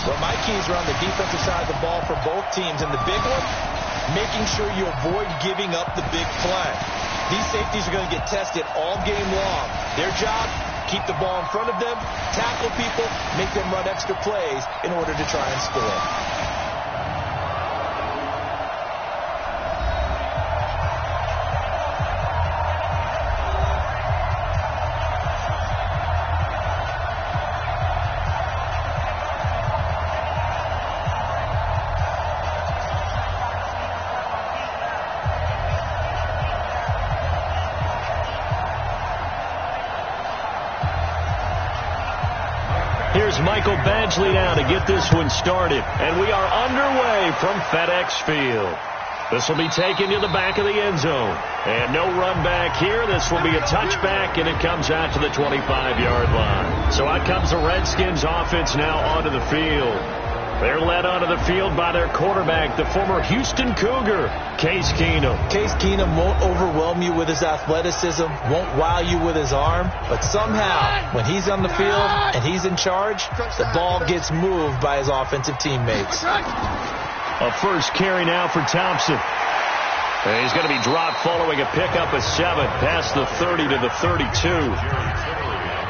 Well, my keys are on the defensive side of the ball for both teams. And the big one, making sure you avoid giving up the big play. These safeties are going to get tested all game long. Their job, keep the ball in front of them, tackle people, make them run extra plays in order to try and score. Here's Michael Badgley now to get this one started. And we are underway from FedEx Field. This will be taken to the back of the end zone. And no run back here. This will be a touchback, and it comes out to the 25-yard line. So out comes the Redskins offense now onto the field. They're led onto the field by their quarterback, the former Houston Cougar, Case Keenum. Case Keenum won't overwhelm you with his athleticism, won't wow you with his arm, but somehow, when he's on the field and he's in charge, the ball gets moved by his offensive teammates. A first carry now for Thompson. And he's going to be dropped following a pickup of 7 past the 30 to the 32.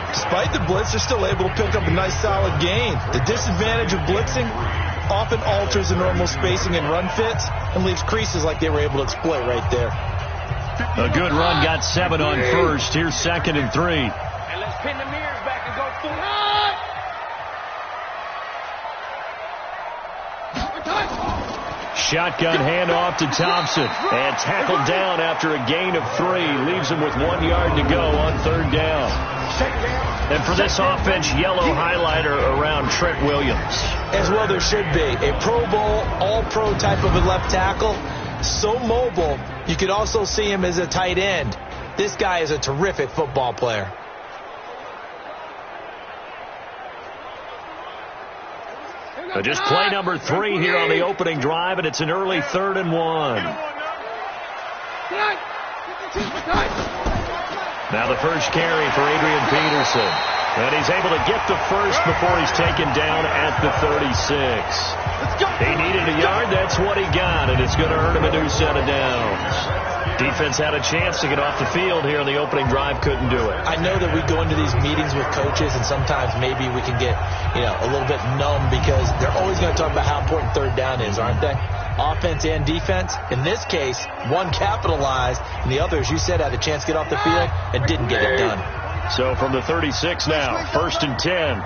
Despite the blitz, they're still able to pick up a nice solid gain. The disadvantage of blitzing often alters the normal spacing and run fits and leaves creases like they were able to exploit right there. A good run, got 7 on first. Here's 2nd and 3. And let's pin the mirrors back and go full. Shotgun handoff to Thompson. And tackled down after a gain of 3. Leaves him with 1 yard to go on 3rd down. And for this offense, yellow highlighter around Trent Williams. As well there should be. A Pro Bowl, all-pro type of a left tackle. So mobile, you could also see him as a tight end. This guy is a terrific football player. So just play number 3 here on the opening drive, and it's an early 3rd and 1. Now the first carry for Adrian Peterson. And he's able to get the first before he's taken down at the 36. He needed a yard. That's what he got, and it's going to earn him a new set of downs. Defense had a chance to get off the field here on the opening drive. Couldn't do it. I know that we go into these meetings with coaches, and sometimes maybe we can get, a little bit numb because they're always going to talk about how important 3rd down is, aren't they? Offense and defense. In this case, one capitalized, and the other, as you said, had a chance to get off the field and didn't get it done. So from the 36 now, 1st and 10.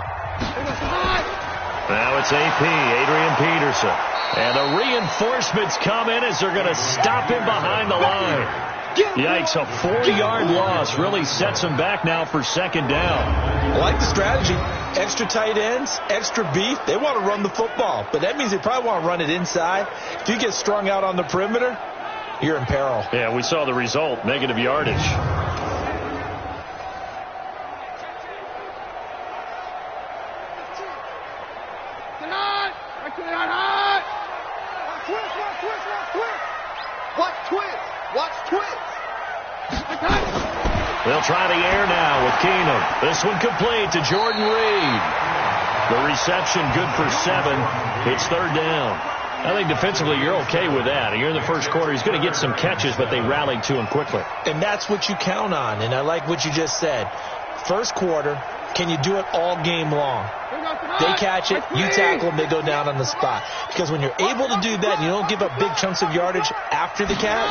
Now it's AP, Adrian Peterson. And the reinforcements come in as they're going to stop him behind the line. Yikes, a 4-yard loss really sets him back now for 2nd down. I like the strategy. Extra tight ends, extra beef. They want to run the football, but that means they probably want to run it inside. If you get strung out on the perimeter, you're in peril. Yeah, we saw the result, negative yardage. They'll try the air now with Keenum. This one complete to Jordan Reed. The reception good for 7. It's 3rd down. I think defensively you're okay with that. You're in the first quarter. He's going to get some catches, but they rallied to him quickly. And that's what you count on. And I like what you just said. First quarter, can you do it all game long? They catch it, you tackle them, they go down on the spot. Because when you're able to do that and you don't give up big chunks of yardage after the catch,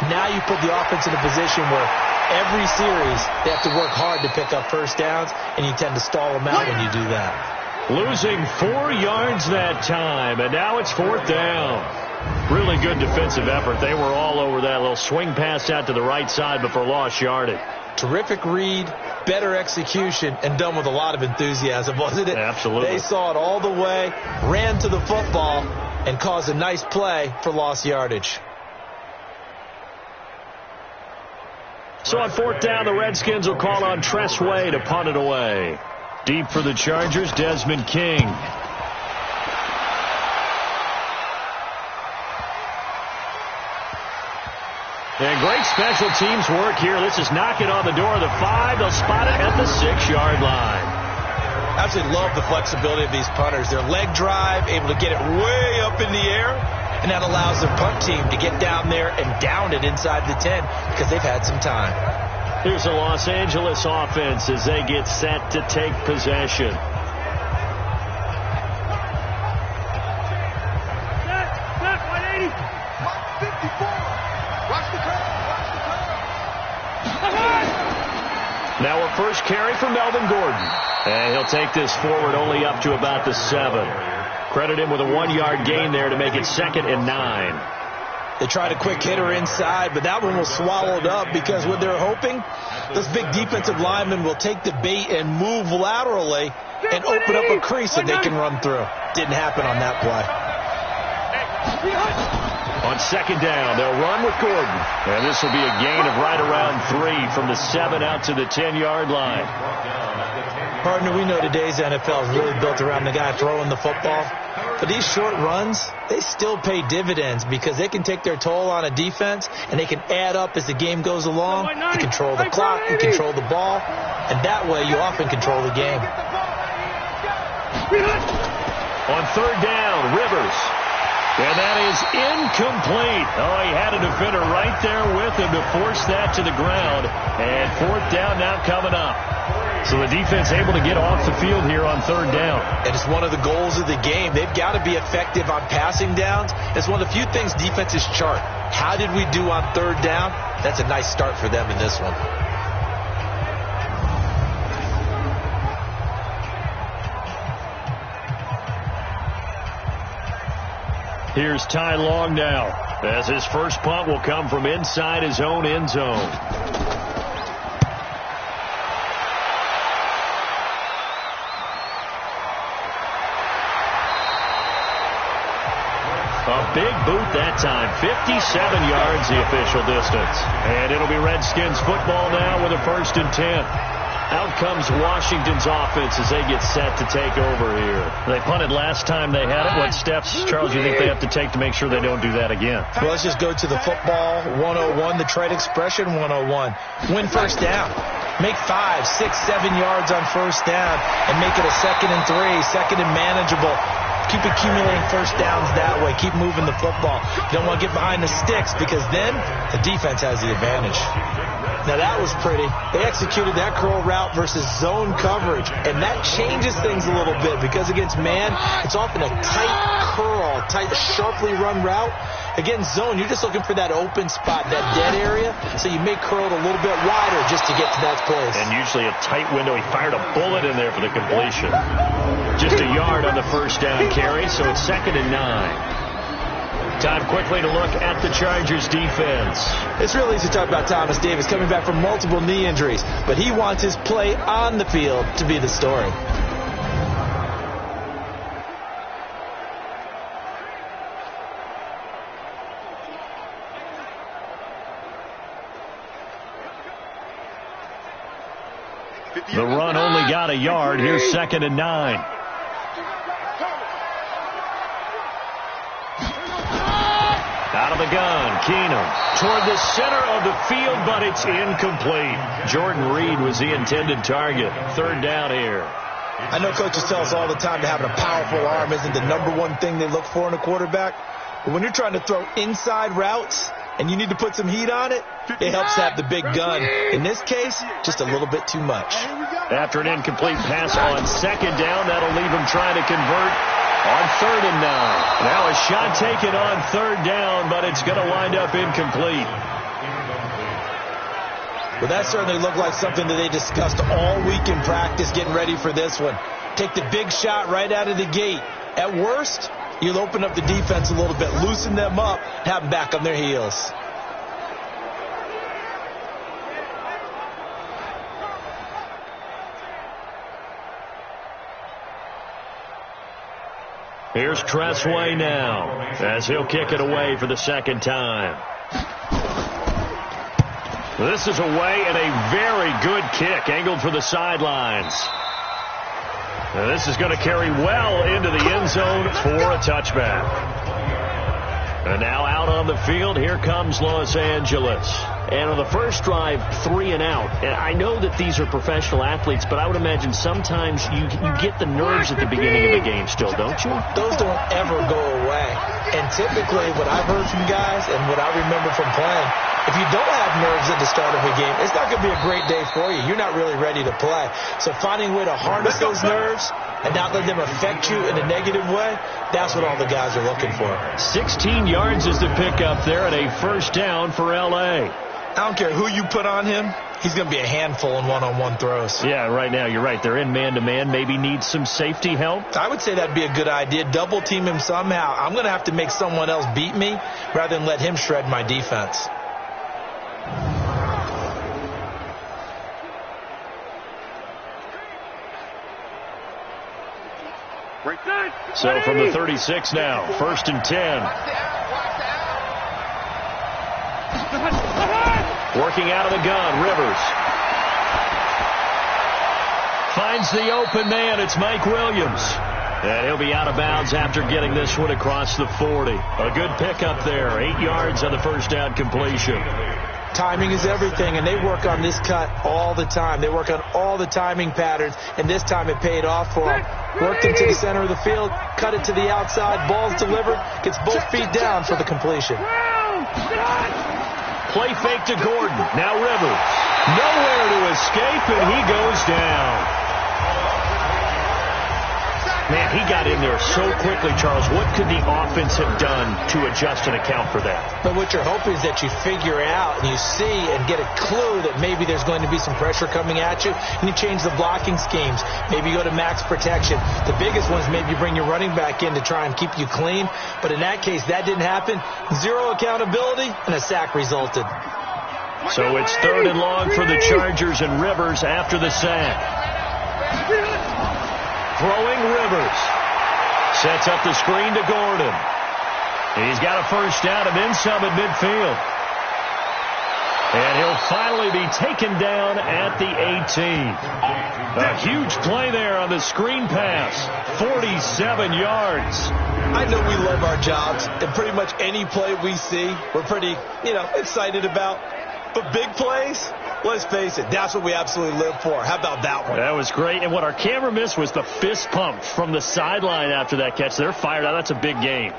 now you put the offense in a position where every series they have to work hard to pick up first downs, and you tend to stall them out when you do that. Losing 4 yards that time, and now it's 4th down. Really good defensive effort. They were all over that little swing pass out to the right side before lost yardage. Terrific read, better execution, and done with a lot of enthusiasm, wasn't it? Absolutely. They saw it all the way, ran to the football, and caused a nice play for lost yardage. So on 4th down, the Redskins will call on Tress Way to punt it away. Deep for the Chargers, Desmond King. And great special teams work here. This is knocking on the door of the 5. They'll spot it at the 6-yard line. absolutely love the flexibility of these punters. Their leg drive, able to get it way up in the air, and that allows their punt team to get down there and down it inside the 10 because they've had some time. Here's the Los Angeles offense as they get set to take possession. Now a first carry for Melvin Gordon. And he'll take this forward only up to about the 7. Credit him with a 1-yard gain there to make it 2nd and 9. They tried a quick hitter inside, but that one was swallowed up because what they're hoping, this big defensive lineman will take the bait and move laterally and open up a crease that they can run through. Didn't happen on that play. On 2nd down, they'll run with Gordon. And this will be a gain of right around 3 from the 7 out to the 10-yard line. Partner, we know today's NFL is really built around the guy throwing the football. But these short runs, they still pay dividends because they can take their toll on a defense and they can add up as the game goes along. You control the clock, you control the ball, and that way you often control the game. On 3rd down, Rivers. And that is incomplete. Oh, he had a defender right there with him to force that to the ground. And 4th down now coming up. So the defense able to get off the field here on 3rd down. And it's one of the goals of the game. They've got to be effective on passing downs. It's one of the few things defenses chart. How did we do on 3rd down? That's a nice start for them in this one. Here's Ty Long now, as his first punt will come from inside his own end zone. A big boot that time, 57 yards the official distance. And it'll be Redskins football now with a 1st and 10. Out comes Washington's offense as they get set to take over here. They punted last time they had it. What steps, Charles, you think they have to take to make sure they don't do that again? Well, let's just go to the football 101, the trade expression 101. Win 1st down. Make 5, 6, 7 yards on 1st down and make it a 2nd and 3, 2nd and manageable. Keep accumulating 1st downs that way. Keep moving the football. You don't want to get behind the sticks because then the defense has the advantage. Now that was pretty. They executed that curl route versus zone coverage, and that changes things a little bit because against man, it's often a tight curl, tight, sharply run route. Against zone, you're just looking for that open spot, that dead area, so you may curl it a little bit wider just to get to that place. And usually a tight window. He fired a bullet in there for the completion. Just a yard on the 1st down carry, so it's 2nd and 9. Time quickly to look at the Chargers defense. It's real easy to talk about Thomas Davis coming back from multiple knee injuries, but he wants his play on the field to be the story. The run only got a yard. Here's 2nd and 9. Out of the gun, Keenum toward the center of the field, but it's incomplete. Jordan Reed was the intended target. 3rd down here. I know coaches tell us all the time that having a powerful arm isn't the #1 thing they look for in a quarterback. But when you're trying to throw inside routes and you need to put some heat on it, it helps to have the big gun. In this case, just a little bit too much. After an incomplete pass on 2nd down, that'll leave him trying to convert on 3rd and 9. Now a shot taken on 3rd down, but it's going to wind up incomplete. Well, that certainly looked like something that they discussed all week in practice getting ready for this one. Take the big shot right out of the gate. At worst, you'll open up the defense a little bit, loosen them up, have them back on their heels. Here's Tressway now as he'll kick it away for the 2nd time. This is away and a very good kick angled for the sidelines. Now this is going to carry well into the end zone for a touchback. And now out on the field, here comes Los Angeles. And on the first drive, 3 and out. And I know that these are professional athletes, but I would imagine sometimes you get the nerves at the beginning of a game still, don't you? Those don't ever go away. And typically what I've heard from guys and what I remember from playing, if you don't have nerves at the start of a game, it's not going to be a great day for you. You're not really ready to play. So finding a way to harness those nerves and not let them affect you in a negative way, that's what all the guys are looking for. 16 yards is the pickup there and a first down for L.A. I don't care who you put on him. He's going to be a handful in one-on-one throws. Yeah, right now, you're right. They're in man-to-man. Maybe needs some safety help. I would say that'd be a good idea. Double team him somehow. I'm going to have to make someone else beat me rather than let him shred my defense. So from the 36 now, 1st and 10. Working out of the gun, Rivers. Finds the open man. It's Mike Williams. And he'll be out of bounds after getting this one across the 40. A good pickup there. 8 yards on the first down completion. Timing is everything, and they work on this cut all the time. They work on all the timing patterns, and this time it paid off for them. Worked into the center of the field, cut it to the outside, ball's delivered, gets both feet down for the completion. Play fake to Gordon. Now Rivers. Nowhere to escape, and he goes down. Man, he got in there so quickly, Charles. What could the offense have done to adjust and account for that? But what you're hoping is that you figure out and you see and get a clue that maybe there's going to be some pressure coming at you, and you change the blocking schemes. Maybe you go to max protection. The biggest one is maybe you bring your running back in to try and keep you clean. But in that case, that didn't happen. Zero accountability, and a sack resulted. So it's 3rd and long for the Chargers, and Rivers after the sack. Throwing Rivers. Sets up the screen to Gordon. He's got a first down and then some at midfield. And he'll finally be taken down at the 18. A huge play there on the screen pass. 47 yards. I know we love our jobs, and pretty much any play we see, we're pretty, excited about. But big plays, let's face it, that's what we absolutely live for. How about that one? That was great. And what our camera missed was the fist pump from the sideline after that catch. They're fired out. That's a big game.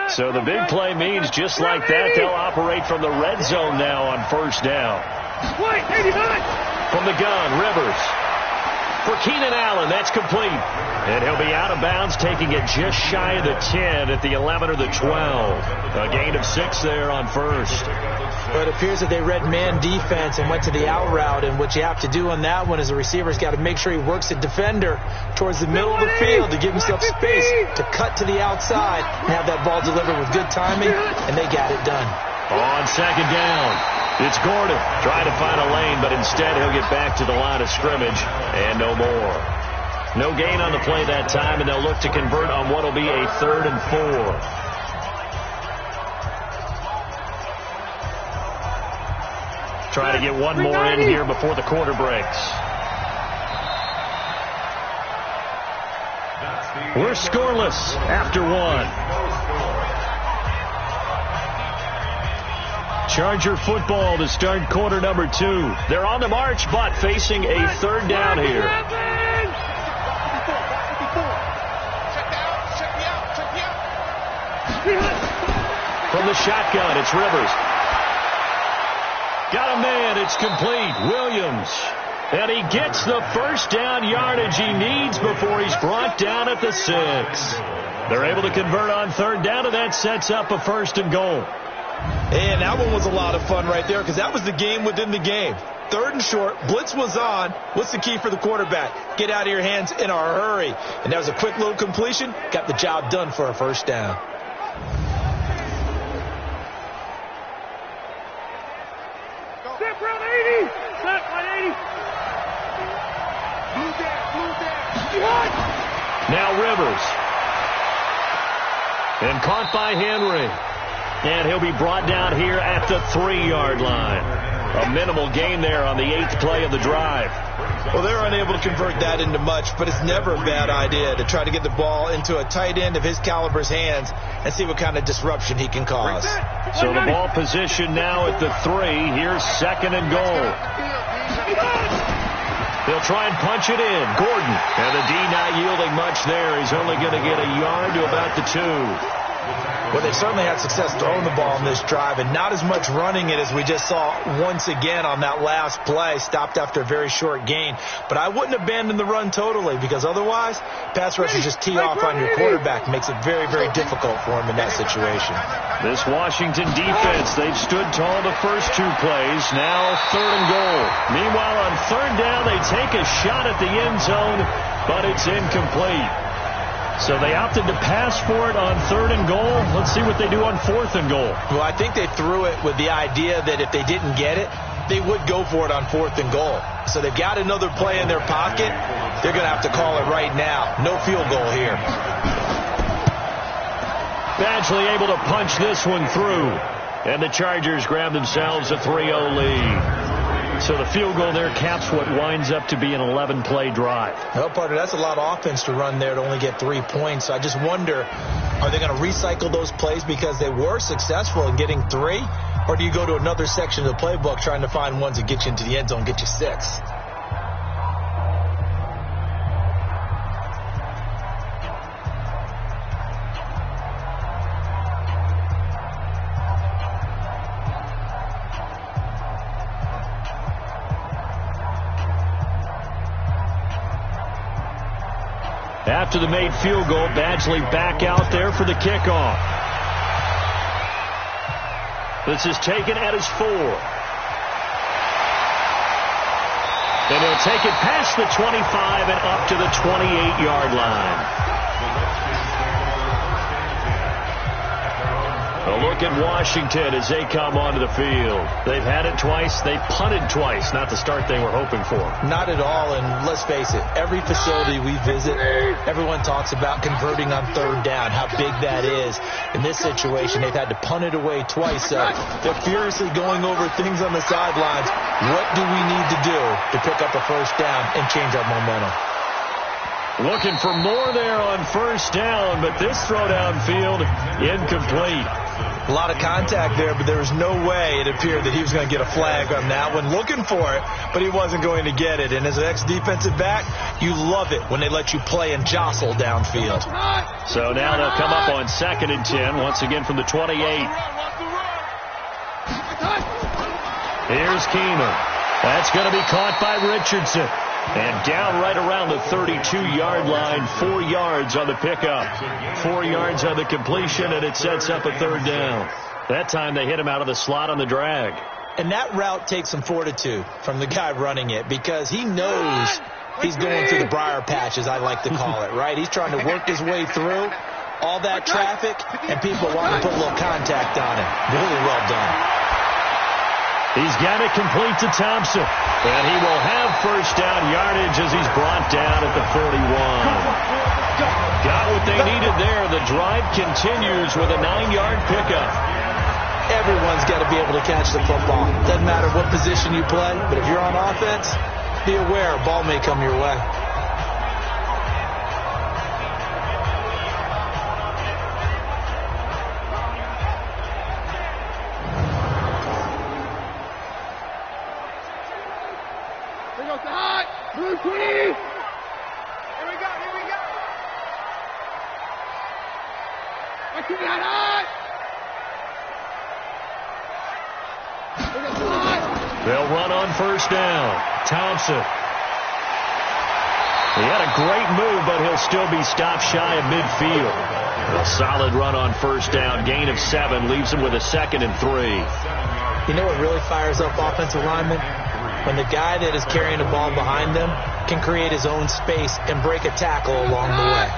So the big play means just like that, they'll operate from the red zone now on first down. From the gun, Rivers. For Keenan Allen, that's complete. And he'll be out of bounds, taking it just shy of the 10 at the 11 or the 12. A gain of 6 there on first. But it appears that they read man defense and went to the out route. And what you have to do on that one is the receiver's got to make sure he works the defender towards the middle of the field to give himself space to cut to the outside and have that ball delivered with good timing. And they got it done. On second down. It's Gordon trying to find a lane, but instead he'll get back to the line of scrimmage and no more. No gain on the play that time, and they'll look to convert on what will be a 3rd and 4. Try to get one more in here before the quarter breaks. We're scoreless after 1. Charger football to start quarter number 2. They're on the march, but facing a 3rd down here. From the shotgun, it's Rivers. Got a man, it's complete. Williams. And he gets the first down yardage he needs before he's brought down at the 6. They're able to convert on 3rd down, and that sets up a 1st and goal. And that one was a lot of fun right there because that was the game within the game. 3rd and short, blitz was on. What's the key for the quarterback? Get out of your hands in a hurry. And that was a quick little completion. Got the job done for a first down. Step around 80. Step 180. Move there. Now Rivers. And caught by Henry. And he'll be brought down here at the 3-yard line. A minimal gain there on the 8th play of the drive. Well, they're unable to convert that into much, but it's never a bad idea to try to get the ball into a tight end of his caliber's hands and see what kind of disruption he can cause. So the ball position now at the 3. Here's 2nd and goal. They'll try and punch it in. Gordon. And the D not yielding much there. He's only going to get a yard to about the 2. Well, they've certainly had success throwing the ball in this drive, and not as much running it as we just saw once again on that last play, stopped after a very short gain. But I wouldn't abandon the run totally, because otherwise, pass rushers just tee off on your quarterback. Makes it very, very difficult for him in that situation. This Washington defense, they've stood tall the first 2 plays. Now 3rd and goal. Meanwhile, on 3rd down, they take a shot at the end zone, but it's incomplete. So they opted to pass for it on 3rd and goal. Let's see what they do on 4th and goal. Well, I think they threw it with the idea that if they didn't get it, they would go for it on 4th and goal. So they've got another play in their pocket. They're going to have to call it right now. No field goal here. Badgley able to punch this one through. And the Chargers grab themselves a 3-0 lead. So the field goal there caps what winds up to be an 11-play drive. Well, partner, that's a lot of offense to run there to only get 3 points. So I just wonder, are they going to recycle those plays because they were successful in getting 3? Or do you go to another section of the playbook trying to find ones that get you into the end zone, get you 6? After the made field goal, Badgley back out there for the kickoff. This is taken at his 4. And he'll take it past the 25 and up to the 28-yard line. A look at Washington as they come onto the field. They've had it twice. They punted twice. Not the start they were hoping for. Not at all, and let's face it, every facility we visit, everyone talks about converting on 3rd down, how big that is. In this situation, they've had to punt it away twice. They're furiously going over things on the sidelines. What do we need to do to pick up a 1st down and change our momentum? Looking for more there on 1st down, but this throw downfield incomplete. A lot of contact there, but there was no way it appeared that he was going to get a flag on that one. Looking for it, but he wasn't going to get it. And as an ex-defensive back, you love it when they let you play and jostle downfield. So now they'll come up on 2nd and 10, once again from the 28. Here's Keenum. That's going to be caught by Richardson. And down right around the 32-yard line, 4 yards on the pickup. 4 yards on the completion, and it sets up a 3rd down. That time they hit him out of the slot on the drag. And that route takes some fortitude from the guy running it because he knows he's going through the briar patch, as I like to call it, right? He's trying to work his way through all that traffic, and people want to put a little contact on it. Really well done. He's got it complete to Thompson. And he will have 1st down yardage as he's brought down at the 41. Got what they needed there. The drive continues with a 9-yard pickup. Everyone's got to be able to catch the football. Doesn't matter what position you play, but if you're on offense, be aware a ball may come your way. They'll run on 1st down. Thompson. He had a great move, but he'll still be stopped shy of midfield. A solid run on 1st down. Gain of 7 leaves him with a 2nd and 3. You know what really fires up offensive linemen? When the guy that is carrying the ball behind them can create his own space and break a tackle along the way.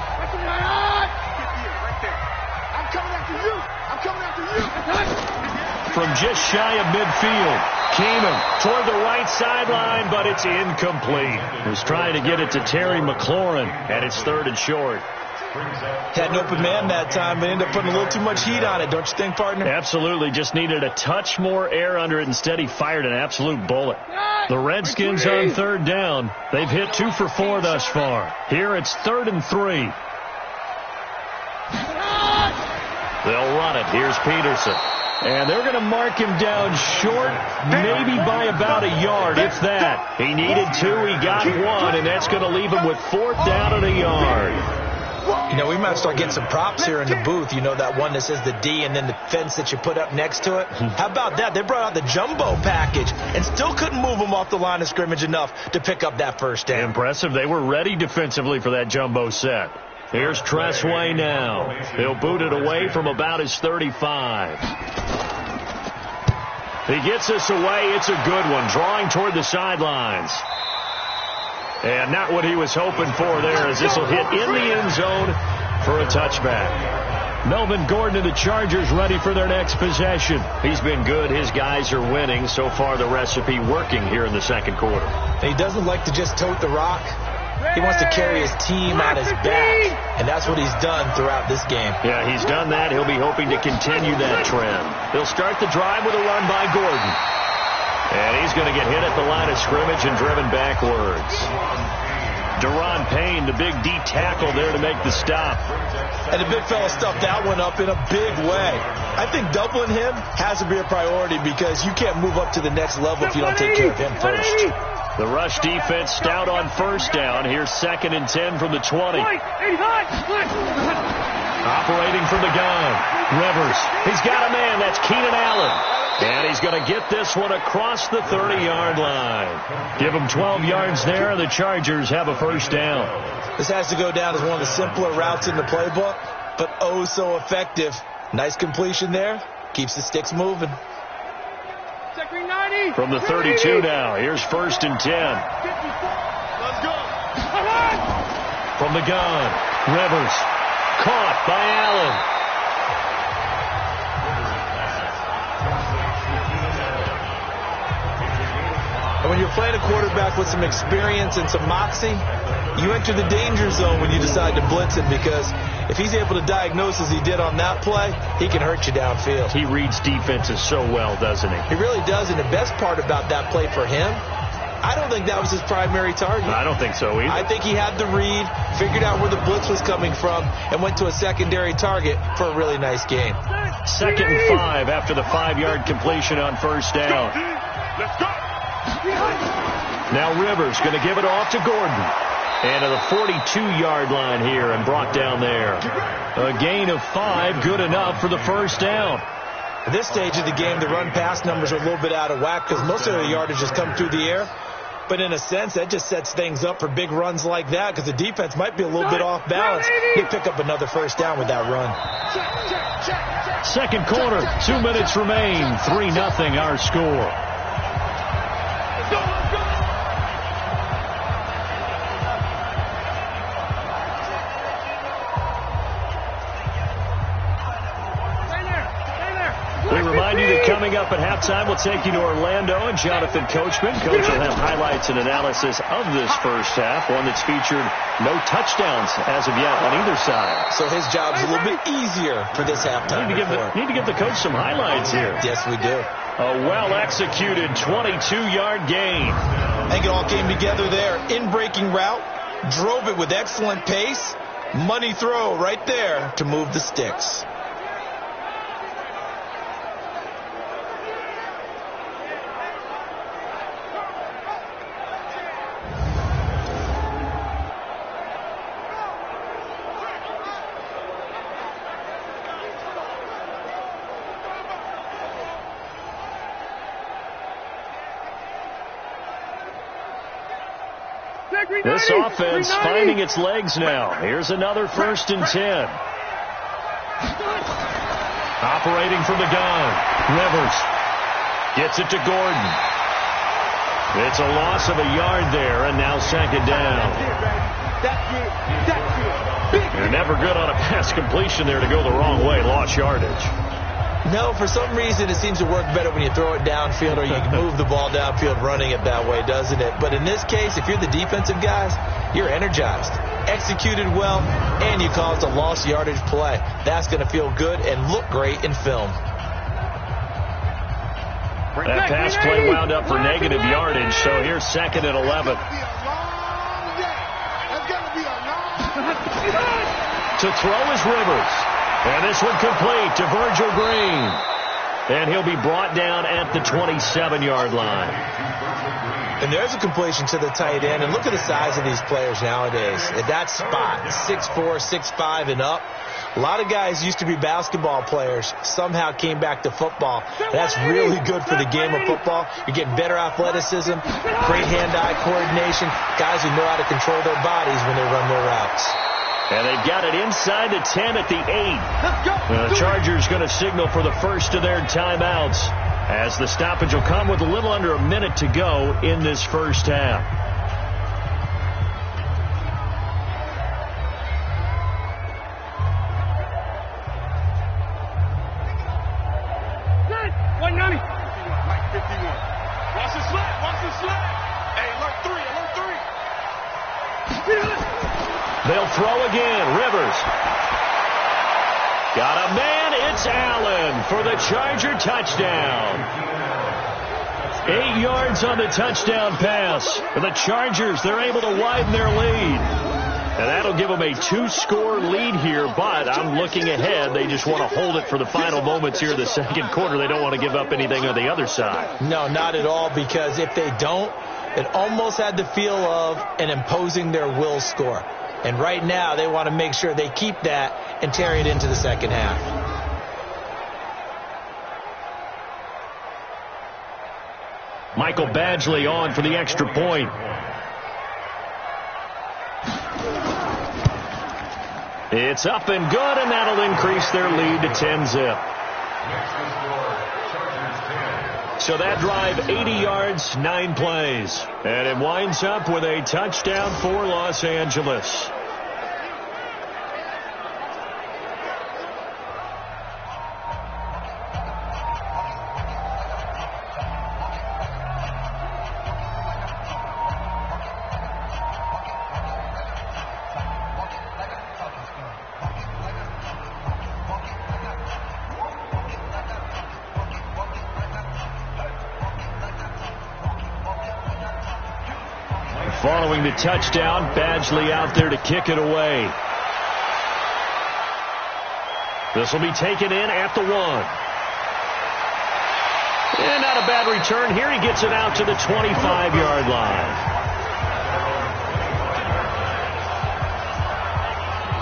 From just shy of midfield, Keenum toward the right sideline, but it's incomplete. He was trying to get it to Terry McLaurin, and it's 3rd and short. Had an open man that time, but ended up putting a little too much heat on it, don't you think, partner? Absolutely. Just needed a touch more air under it. Instead, he fired an absolute bullet. The Redskins on third down. They've hit 2 for 4 thus far. Here it's 3rd and 3. They'll run it. Here's Peterson. And they're going to mark him down short, maybe by about a yard, if that. He needed 2. He got 1, and that's going to leave him with 4th down and a yard. You know, we might start getting some props here in the booth. You know, that one that says the D and then the fence that you put up next to it. How about that? They brought out the jumbo package and still couldn't move him off the line of scrimmage enough to pick up that first down. Impressive. They were ready defensively for that jumbo set. Here's Tressway now. He'll boot it away from about his 35. He gets this away. It's a good one. Drawing toward the sidelines. And not what he was hoping for there, as this will hit in the end zone for a touchback. Melvin Gordon and the Chargers ready for their next possession. He's been good. His guys are winning. So far, the recipe working here in the second quarter. He doesn't like to just tote the rock. He wants to carry his team on his back, and that's what he's done throughout this game. Yeah, he's done that. He'll be hoping to continue that trend. They'll start the drive with a run by Gordon. And he's going to get hit at the line of scrimmage and driven backwards. Deron Payne, the big D tackle there to make the stop. And the big fella stuffed that one up in a big way. I think doubling him has to be a priority because you can't move up to the next level if you don't take care of him first. The rush defense stout on first down. Here's 2nd and 10 from the 20. Operating from the gun. Rivers. He's got a man. That's Keenan Allen. And he's going to get this one across the 30-yard line. Give him 12 yards there, and the Chargers have a first down. This has to go down as one of the simpler routes in the playbook, but oh so effective. Nice completion there. Keeps the sticks moving. From the 32 now, here's 1st and 10. Let's go. From the gun, Rivers. Caught by Allen. And when you're playing a quarterback with some experience and some moxie, you enter the danger zone when you decide to blitz him, because if he's able to diagnose as he did on that play, he can hurt you downfield. He reads defenses so well, doesn't he? He really does, and the best part about that play for him, I don't think that was his primary target. I don't think so either. I think he had the read, figured out where the blitz was coming from, and went to a secondary target for a really nice game. 2nd and 5 after the 5-yard completion on first down. Let's go. Now Rivers going to give it off to Gordon. And to the 42-yard line here and brought down there. A gain of 5, good enough for the first down. At this stage of the game, the run-pass numbers are a little bit out of whack because most of the yardage has come through the air. But in a sense, that just sets things up for big runs like that because the defense might be a little bit off balance. They pick up another first down with that run. Second quarter, 2 minutes remain. 3-0 our score. We remind you that coming up at halftime, we'll take you to Orlando and Jonathan Coachman. Coach will have highlights and analysis of this first half, one that's featured no touchdowns as of yet on either side. So his job's a little bit easier for this halftime. Need to give the coach some highlights here. Yes, we do. A well-executed 22-yard gain. I think it all came together there. In-breaking route, drove it with excellent pace. Money throw right there to move the sticks. This offense finding its legs now. Here's another 1st and 10. Operating from the gun. Rivers gets it to Gordon. It's a loss of a yard there, and now 2nd down. You're never good on a pass completion there to go the wrong way. Lost yardage. No, for some reason it seems to work better when you throw it downfield or you can move the ball downfield running it that way, doesn't it? But in this case, if you're the defensive guys, you're energized. executed well, and you caused a lost yardage play. That's going to feel good and look great in film. That pass play wound up for negative yardage, so here's 2nd and 11. To throw is Rivers. And this one complete to Virgil Green. And he'll be brought down at the 27-yard line. And there's a completion to the tight end. And look at the size of these players nowadays. At that spot, 6'4", 6'5", and up. A lot of guys used to be basketball players, somehow came back to football. That's really good for the game of football. You're getting better athleticism, great hand-eye coordination, guys who know how to control their bodies when they run their routes. And they've got it inside the 10 at the 8. The Chargers going to signal for the first of their timeouts, as the stoppage will come with a little under a minute to go in this first half. They'll throw again. Rivers. Got a man. It's Allen for the Charger touchdown. 8 yards on the touchdown pass. For the Chargers, they're able to widen their lead. And that'll give them a 2-score lead here, but I'm looking ahead. They just want to hold it for the final moments here in the second quarter. They don't want to give up anything on the other side. No, not at all, because if they don't, it almost had the feel of an imposing their will score. And right now, they want to make sure they keep that and carry it into the second half. Michael Badgley on for the extra point. It's up and good, and that'll increase their lead to 10-zip. So that drive, 80 yards, 9 plays. And it winds up with a touchdown for Los Angeles. Following the touchdown, Badgley out there to kick it away. This will be taken in at the 1. And not a bad return here. He gets it out to the 25-yard line.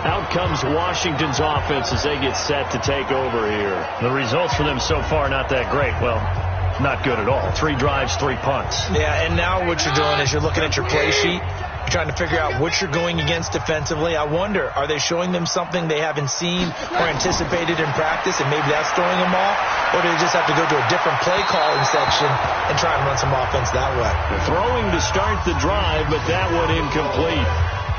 Out comes Washington's offense as they get set to take over here. The results for them so far not that great. Well, not good at all. 3 drives, 3 punts. Yeah, and now what you're doing is you're looking at your play sheet. You're trying to figure out what you're going against defensively. I wonder, are they showing them something they haven't seen or anticipated in practice, and maybe that's throwing them off? Or do they just have to go to a different play calling section and try and run some offense that way? They're throwing to start the drive, but that one incomplete.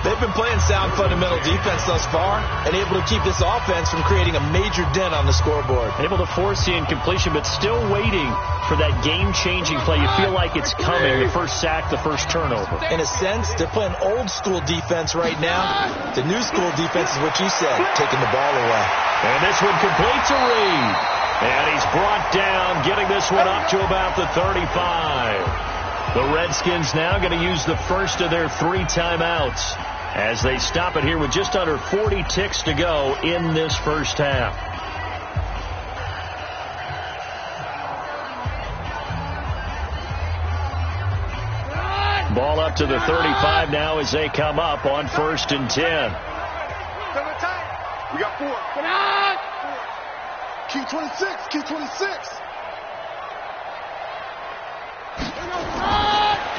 They've been playing sound fundamental defense thus far and able to keep this offense from creating a major dent on the scoreboard. Able to force the incompletion, but still waiting for that game-changing play. You feel like it's coming, the first sack, the first turnover. In a sense, they're playing old-school defense right now. The new-school defense is what you said, taking the ball away. And this one complete to Reed. And he's brought down, getting this one up to about the 35. The Redskins now going to use the first of their 3 timeouts as they stop it here with just under 40 ticks to go in this first half. Ball up to the 35 now as they come up on 1st and 10. We got 4. Q26, Q26.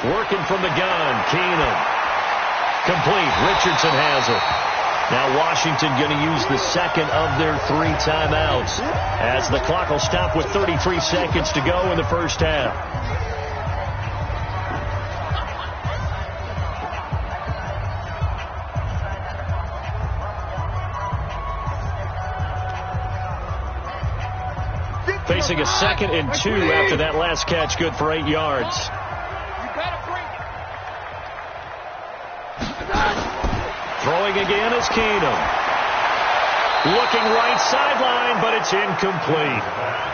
Working from the gun, Keenum. Complete. Richardson has it. Now Washington going to use the second of their 3 timeouts as the clock will stop with 33 seconds to go in the first half. Facing a 2nd and 2 after that last catch, good for 8 yards. Throwing Throwing again is Keenum. Looking right sideline, but it's incomplete.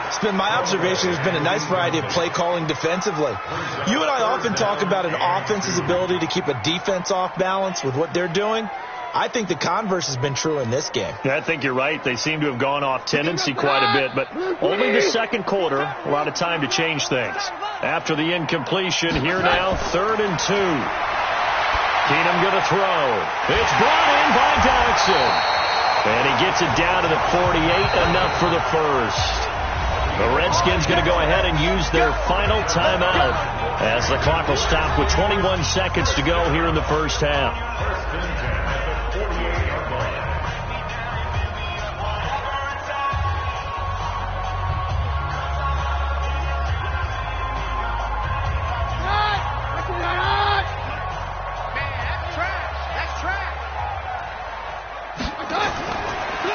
It's been my observation. There's been a nice variety of play calling defensively. You and I often talk about an offense's ability to keep a defense off balance with what they're doing. I think the converse has been true in this game. Yeah, I think you're right. They seem to have gone off tendency quite a bit, but only the second quarter, a lot of time to change things. After the incompletion, here now, 3rd and 2. Keenum going to throw. It's brought in by Dodson. And he gets it down to the 48, enough for the first. The Redskins going to go ahead and use their final timeout as the clock will stop with 21 seconds to go here in the first half.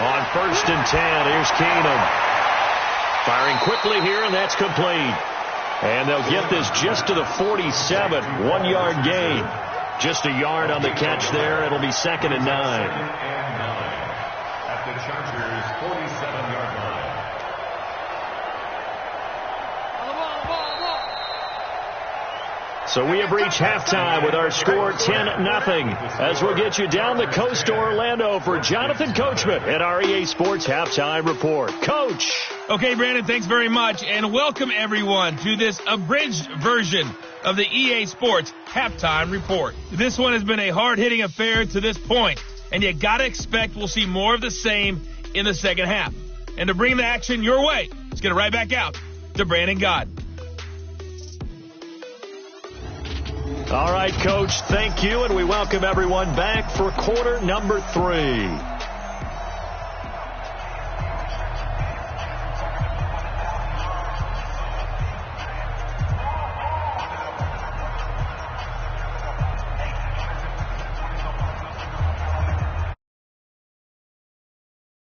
On 1st and 10, here's Keenum. Firing quickly here, and that's complete. And they'll get this just to the 47, 1-yard gain. Just a yard on the catch there. It'll be 2nd and 9. At the Chargers' 47-yard line. So we have reached halftime with our score 10-0 as we'll get you down the coast to Orlando for Jonathan Coachman at our EA Sports Halftime Report. Coach. Okay, Brandon, thanks very much, and welcome everyone to this abridged version of the EA Sports Halftime Report. This one has been a hard-hitting affair to this point, and you got to expect we'll see more of the same in the second half. And to bring the action your way, let's get it right back out to Brandon Gaudin. All right, Coach, thank you, and we welcome everyone back for quarter number 3.